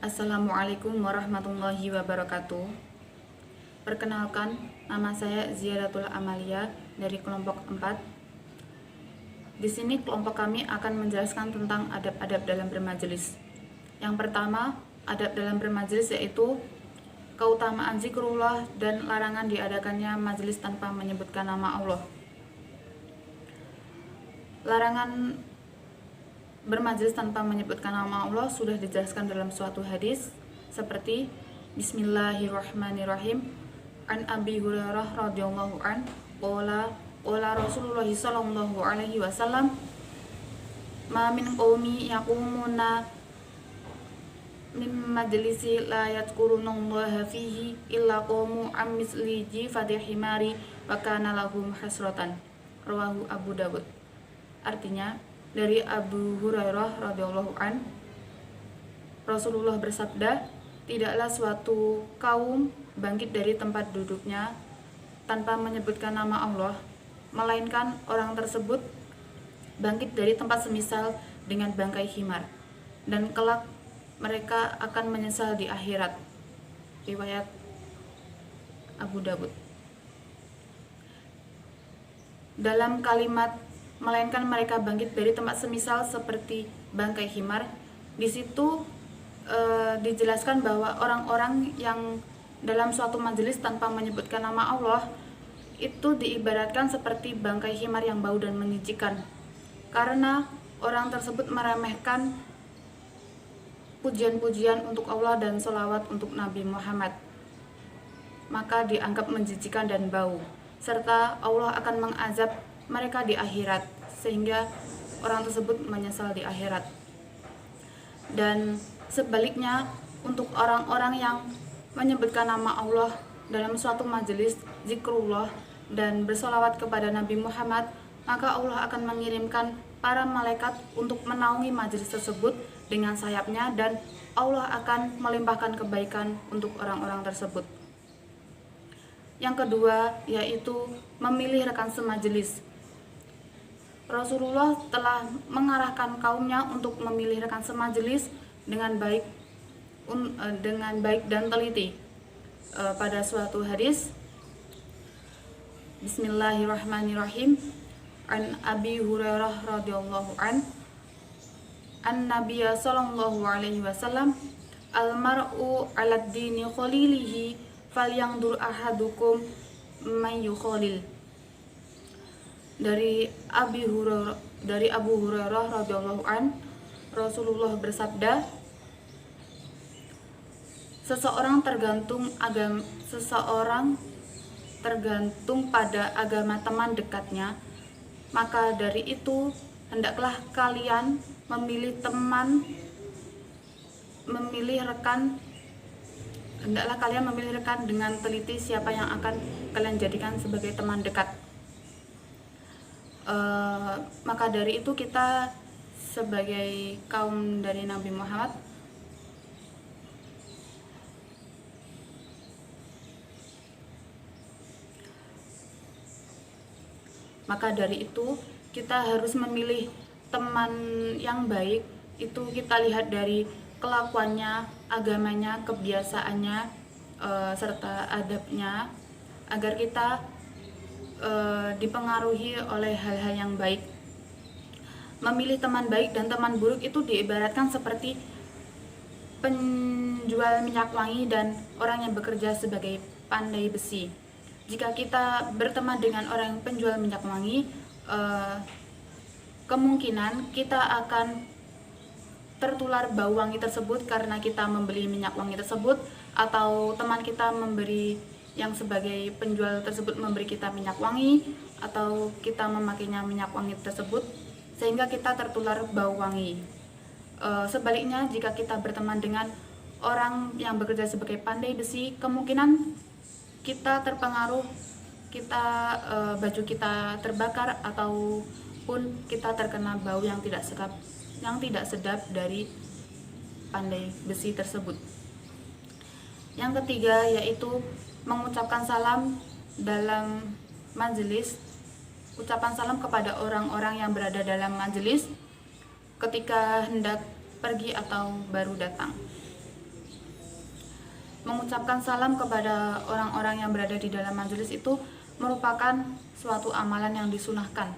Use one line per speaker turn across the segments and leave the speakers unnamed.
Assalamualaikum warahmatullahi wabarakatuh. Perkenalkan, nama saya Ziyadatul Amalia dari kelompok 4. Di sini kelompok kami akan menjelaskan tentang adab-adab dalam bermajelis. Yang pertama, adab dalam bermajelis yaitu keutamaan zikrullah dan larangan diadakannya majelis tanpa menyebutkan nama Allah. Larangan bermajelis tanpa menyebutkan nama Allah sudah dijelaskan dalam suatu hadis seperti Bismillahirrahmanirrahim. An Abi Hurairah radhiyallahu an qala Rasulullah sallallahu alaihi wasallam ma min qaumi yaqumuna min majlisi la yadhkurunallaha fihi illa qamu am misli jifati himari wa kana lahum hasratan. Rawahu Abu Dawud. Artinya, dari Abu Hurairah radhiyallahu an, Rasulullah bersabda, tidaklah suatu kaum bangkit dari tempat duduknya tanpa menyebutkan nama Allah, melainkan orang tersebut bangkit dari tempat semisal dengan bangkai himar, dan kelak mereka akan menyesal di akhirat. Riwayat Abu Dawud. Dalam kalimat melainkan mereka bangkit dari tempat semisal seperti bangkai himar, di situ dijelaskan bahwa orang-orang yang dalam suatu majelis tanpa menyebutkan nama Allah itu diibaratkan seperti bangkai himar yang bau dan menjijikan, karena orang tersebut meremehkan pujian-pujian untuk Allah dan sholawat untuk Nabi Muhammad, maka dianggap menjijikan dan bau, serta Allah akan mengazab mereka di akhirat, sehingga orang tersebut menyesal di akhirat. Dan sebaliknya, untuk orang-orang yang menyebutkan nama Allah dalam suatu majelis zikrullah dan bersolawat kepada Nabi Muhammad, maka Allah akan mengirimkan para malaikat untuk menaungi majelis tersebut dengan sayapnya, dan Allah akan melimpahkan kebaikan untuk orang-orang tersebut. Yang kedua, yaitu memilih rekan semajelis. Rasulullah telah mengarahkan kaumnya untuk memilih rekan semajelis dengan baik dan teliti. Pada suatu hadis, Bismillahirrahmanirrahim. An Abi Hurairah radhiyallahu an Nabiyya sallallahu alaihi wasallam al-mar'u 'ala dini khalilihi falyandur ahadukum man yukhalil. Dari Abu Hurairah radhiyallahu an, Rasulullah bersabda, seseorang tergantung pada agama teman dekatnya, maka dari itu hendaklah kalian memilih rekan dengan teliti siapa yang akan kalian jadikan sebagai teman dekat. Maka dari itu kita sebagai kaum dari Nabi Muhammad harus memilih teman yang baik. Itu kita lihat dari kelakuannya, agamanya, kebiasaannya, serta adabnya, agar kita dipengaruhi oleh hal-hal yang baik. Memilih teman baik dan teman buruk itu diibaratkan seperti penjual minyak wangi dan orang yang bekerja sebagai pandai besi. Jika kita berteman dengan orang yang penjual minyak wangi, kemungkinan kita akan tertular bau wangi tersebut karena kita membeli minyak wangi tersebut, atau teman kita yang sebagai penjual tersebut memberi kita minyak wangi, atau kita memakainya minyak wangi tersebut sehingga kita tertular bau wangi. Sebaliknya, jika kita berteman dengan orang yang bekerja sebagai pandai besi, kemungkinan kita terpengaruh, baju kita terbakar, ataupun kita terkena bau yang tidak sedap dari pandai besi tersebut. Yang ketiga, yaitu mengucapkan salam dalam majelis. Ucapan salam kepada orang-orang yang berada dalam majelis ketika hendak pergi atau baru datang. mengucapkan salam kepada orang-orang yang berada di dalam majelis itu merupakan suatu amalan yang disunahkan.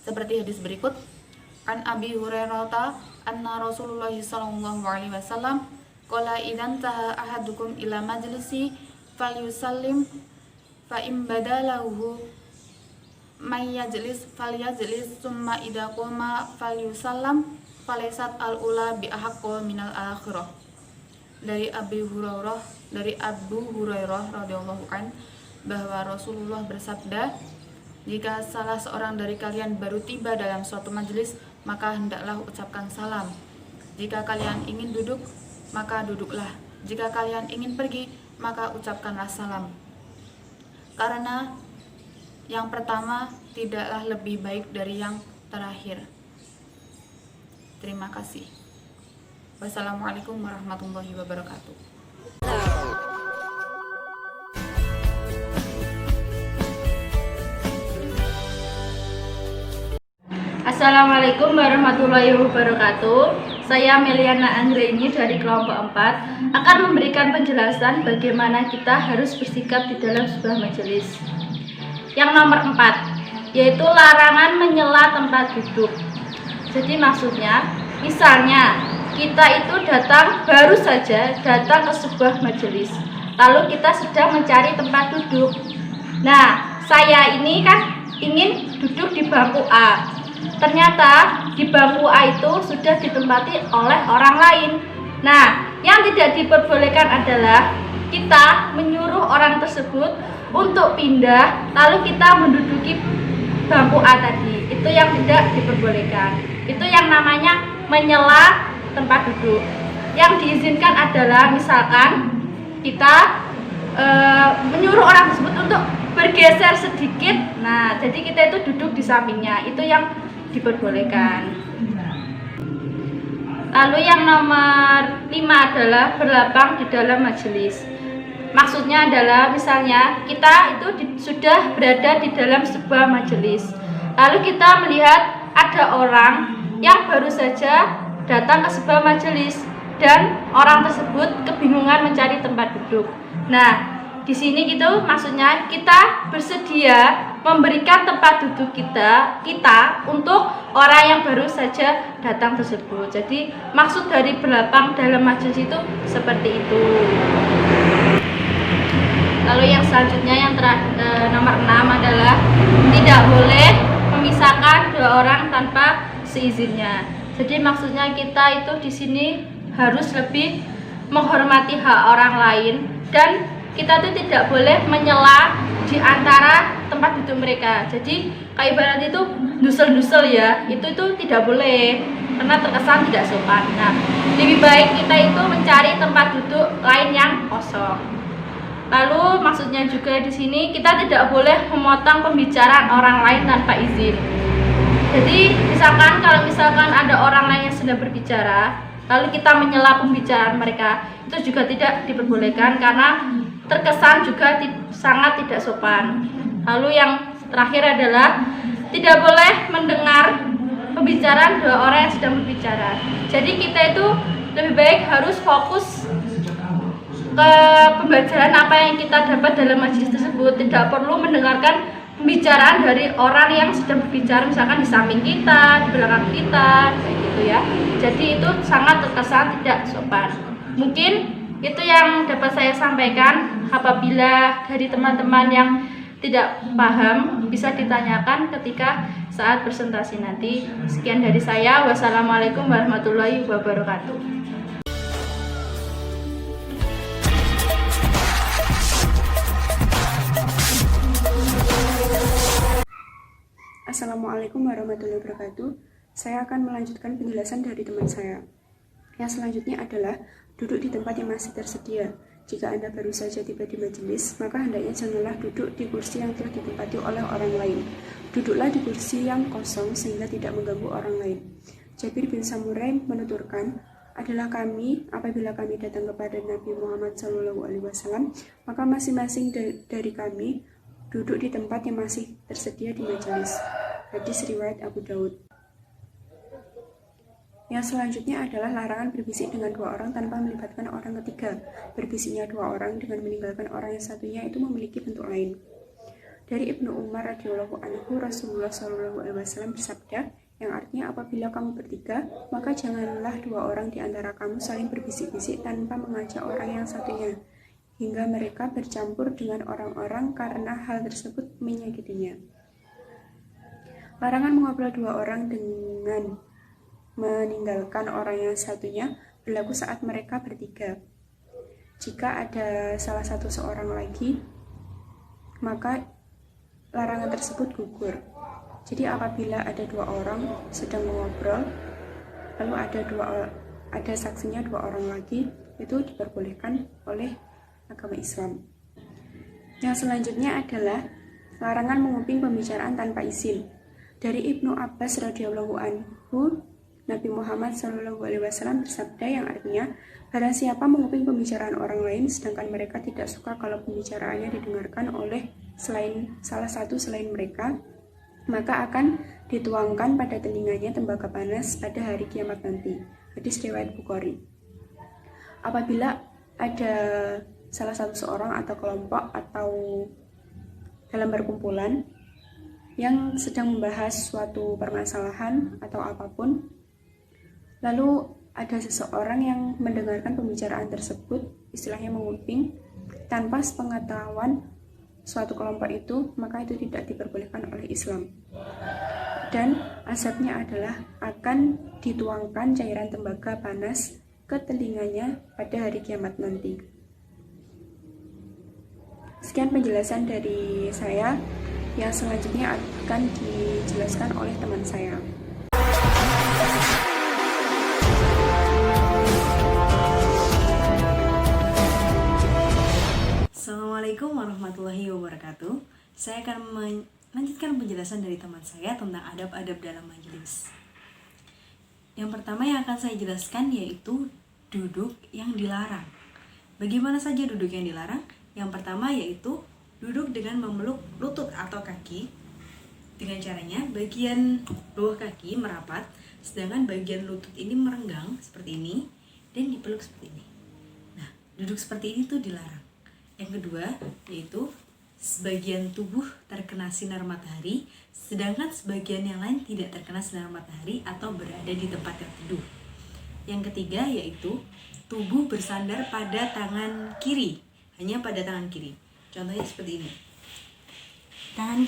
Seperti hadis berikut, An Abi Hurairah anna Rasulullah sallallahu alaihi wasallam qala idzan taha ahadukum ila majlisi falyusallim fa in badalahu may yajlis falyajlis summa idza qama falyusallam falaysat al-ula bi ahaqqo minal akhirah. Dari Abu Hurairah radhiyallahu an bahwa Rasulullah bersabda, jika salah seorang dari kalian baru tiba dalam suatu majelis, maka hendaklah ucapkan salam. Jika kalian ingin duduk, maka duduklah. Jika kalian ingin pergi, maka ucapkanlah salam. Karena yang pertama tidaklah lebih baik dari yang terakhir. Terima kasih. Wassalamualaikum warahmatullahi wabarakatuh.
Assalamualaikum warahmatullahi wabarakatuh. Saya Meliana Anggraini dari kelompok 4 akan memberikan penjelasan bagaimana kita harus bersikap di dalam sebuah majelis. Yang nomor 4, yaitu larangan menyela tempat duduk. Jadi maksudnya, misalnya kita itu baru saja datang ke sebuah majelis, lalu kita sedang mencari tempat duduk. Nah, saya ini kan ingin duduk di bangku A. Ternyata di bangku A itu sudah ditempati oleh orang lain. Nah, yang tidak diperbolehkan adalah kita menyuruh orang tersebut untuk pindah, lalu kita menduduki bangku A tadi. Itu yang tidak diperbolehkan. Itu yang namanya menyela tempat duduk. Yang diizinkan adalah misalkan kita menyuruh orang tersebut untuk bergeser sedikit. Nah, jadi kita itu duduk di sampingnya. Itu yang diperbolehkan. Lalu yang nomor 5 adalah berlapang di dalam majelis. Maksudnya adalah misalnya kita itu sudah berada di dalam sebuah majelis, lalu kita melihat ada orang yang baru saja datang ke sebuah majelis dan orang tersebut kebingungan mencari tempat duduk. Nah, di sini gitu maksudnya kita bersedia memberikan tempat duduk kita untuk orang yang baru saja datang tersebut. Jadi maksud dari berlapang dalam majelis itu seperti itu. Lalu yang selanjutnya yang nomor 6 adalah tidak boleh memisahkan dua orang tanpa seizinnya. Jadi maksudnya kita itu di sini harus lebih menghormati hak orang lain dan kita tuh tidak boleh menyela di antara tempat duduk mereka. Jadi kayak ibarat itu dusel-dusel ya, itu tidak boleh karena terkesan tidak sopan. Nah, lebih baik kita itu mencari tempat duduk lain yang kosong. Lalu maksudnya juga di sini kita tidak boleh memotong pembicaraan orang lain tanpa izin. Jadi kalau misalkan ada orang lain yang sedang berbicara, lalu kita menyela pembicaraan mereka, itu juga tidak diperbolehkan karena terkesan juga sangat tidak sopan. Lalu yang terakhir adalah tidak boleh mendengar pembicaraan dua orang yang sedang berbicara. Jadi kita itu lebih baik harus fokus ke pembelajaran apa yang kita dapat dalam majelis tersebut. Tidak perlu mendengarkan pembicaraan dari orang yang sedang berbicara misalkan di samping kita, di belakang kita, kayak gitu ya. Jadi itu sangat terkesan tidak sopan. Mungkin itu yang dapat saya sampaikan. Apabila dari teman-teman yang tidak paham bisa ditanyakan ketika saat presentasi nanti. Sekian dari saya. Wassalamualaikum warahmatullahi wabarakatuh.
Assalamualaikum warahmatullahi wabarakatuh. Saya akan melanjutkan penjelasan dari teman saya. Yang selanjutnya adalah duduk di tempat yang masih tersedia. Jika Anda baru saja tiba di majelis, maka hendaknya janganlah duduk di kursi yang telah ditempati oleh orang lain. Duduklah di kursi yang kosong sehingga tidak mengganggu orang lain. Jabir bin Samurai menuturkan, adalah kami apabila kami datang kepada Nabi Muhammad SAW, maka masing-masing dari kami duduk di tempat yang masih tersedia di majelis. Hadis riwayat Abu Daud. Yang selanjutnya adalah larangan berbisik dengan dua orang tanpa melibatkan orang ketiga. Berbisiknya dua orang dengan meninggalkan orang yang satunya itu memiliki bentuk lain. Dari Ibnu Umar radhiyallahu anhu, Rasulullah shallallahu alaihi wasallam bersabda, yang artinya apabila kamu bertiga, maka janganlah dua orang di antara kamu saling berbisik-bisik tanpa mengajak orang yang satunya, hingga mereka bercampur dengan orang-orang karena hal tersebut menyakitinya. Larangan mengobrol dua orang dengan meninggalkan orang yang satunya berlaku saat mereka bertiga. Jika ada salah satu seorang lagi, maka larangan tersebut gugur. Jadi apabila ada dua orang sedang mengobrol, lalu ada saksinya dua orang lagi, itu diperbolehkan oleh agama Islam. Yang selanjutnya adalah larangan menguping pembicaraan tanpa izin. Dari Ibnu Abbas radhiyallahu anhu, Nabi Muhammad SAW bersabda yang artinya, barang siapa menguping pembicaraan orang lain sedangkan mereka tidak suka kalau pembicaraannya didengarkan oleh salah satu selain mereka, maka akan dituangkan pada telinganya tembaga panas pada hari kiamat nanti. Hadis riwayat Bukhari. Apabila ada salah satu seorang atau kelompok atau dalam perkumpulan yang sedang membahas suatu permasalahan atau apapun, lalu ada seseorang yang mendengarkan pembicaraan tersebut, istilahnya menguping, tanpa sepengetahuan suatu kelompok itu, maka itu tidak diperbolehkan oleh Islam. Dan azabnya adalah akan dituangkan cairan tembaga panas ke telinganya pada hari kiamat nanti. Sekian penjelasan dari saya, yang selanjutnya akan dijelaskan oleh teman saya.
Assalamualaikum warahmatullahi wabarakatuh. Saya akan melanjutkan penjelasan dari teman saya tentang adab-adab dalam majelis. Yang pertama yang akan saya jelaskan yaitu duduk yang dilarang. Bagaimana saja duduk yang dilarang? Yang pertama yaitu duduk dengan memeluk lutut atau kaki. Dengan caranya bagian bawah kaki merapat, sedangkan bagian lutut ini merenggang seperti ini dan dipeluk seperti ini. Nah, duduk seperti ini tuh dilarang. Yang kedua yaitu sebagian tubuh terkena sinar matahari, sedangkan sebagian yang lain tidak terkena sinar matahari atau berada di tempat yang teduh. Yang ketiga yaitu tubuh bersandar pada tangan kiri, hanya pada tangan kiri. Contohnya seperti ini. Tangan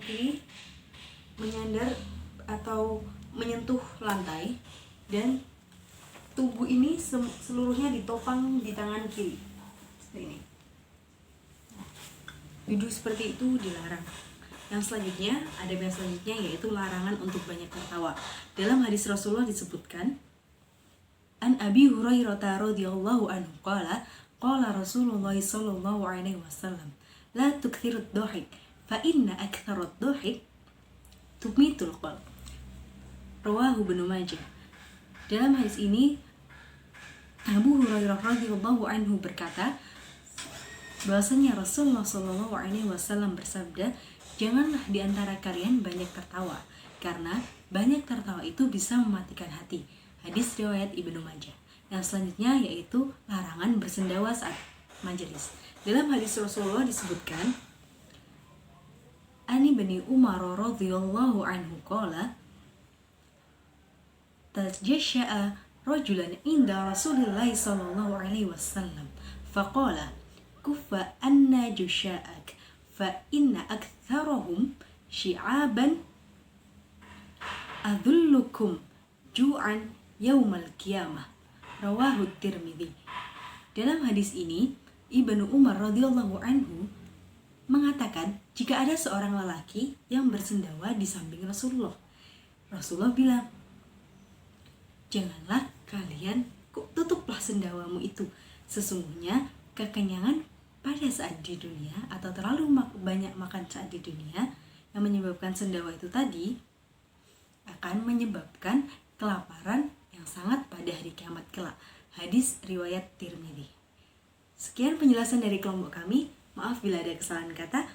kiri menyandar atau menyentuh lantai dan tubuh ini seluruhnya ditopang di tangan kiri seperti ini. Duduk seperti itu dilarang. Yang selanjutnya, adab yang selanjutnya yaitu larangan untuk banyak tertawa. Dalam hadis Rasulullah disebutkan, An Abi Hurairah radhiyallahu anhu qala Rasulullah sallallahu alaihi wasallam, la tukthirud dhahik fa inna aktsarad dhahik tumitul qalb. Rawahu Ibnu Majah. Dalam hadis ini Abu Hurairah radhiyallahu anhu berkata bahwasanya Rasulullah sallallahu alaihi wasallam bersabda, janganlah di antara kalian banyak tertawa, karena banyak tertawa itu bisa mematikan hati. Hadis riwayat Ibnu Majah. Yang selanjutnya yaitu larangan bersendawa saat majelis. Dalam hadis Rasulullah disebutkan, Ani bin Umar radhiyallahu anhu qala tajasha'a rajulan inda Rasulillah sallallahu alaihi wasallam faqala kuffa anna jusha'ak fa inna aktsarahum syi'aban adullukum ju'an yaumal qiyamah. Rawahu Tirmidzi. Dalam hadis ini Ibnu Umar radhiyallahu anhu mengatakan jika ada seorang lelaki yang bersendawa di samping Rasulullah, Rasulullah bilang, janganlah kalian tutuplah sendawamu itu, sesungguhnya kekenyangan pada saat di dunia atau terlalu banyak makan saat di dunia yang menyebabkan sendawa itu tadi akan menyebabkan kelaparan yang sangat pada hari kiamat kelak. Hadis riwayat Tirmidzi. Sekian penjelasan dari kelompok kami. Maaf bila ada kesalahan kata.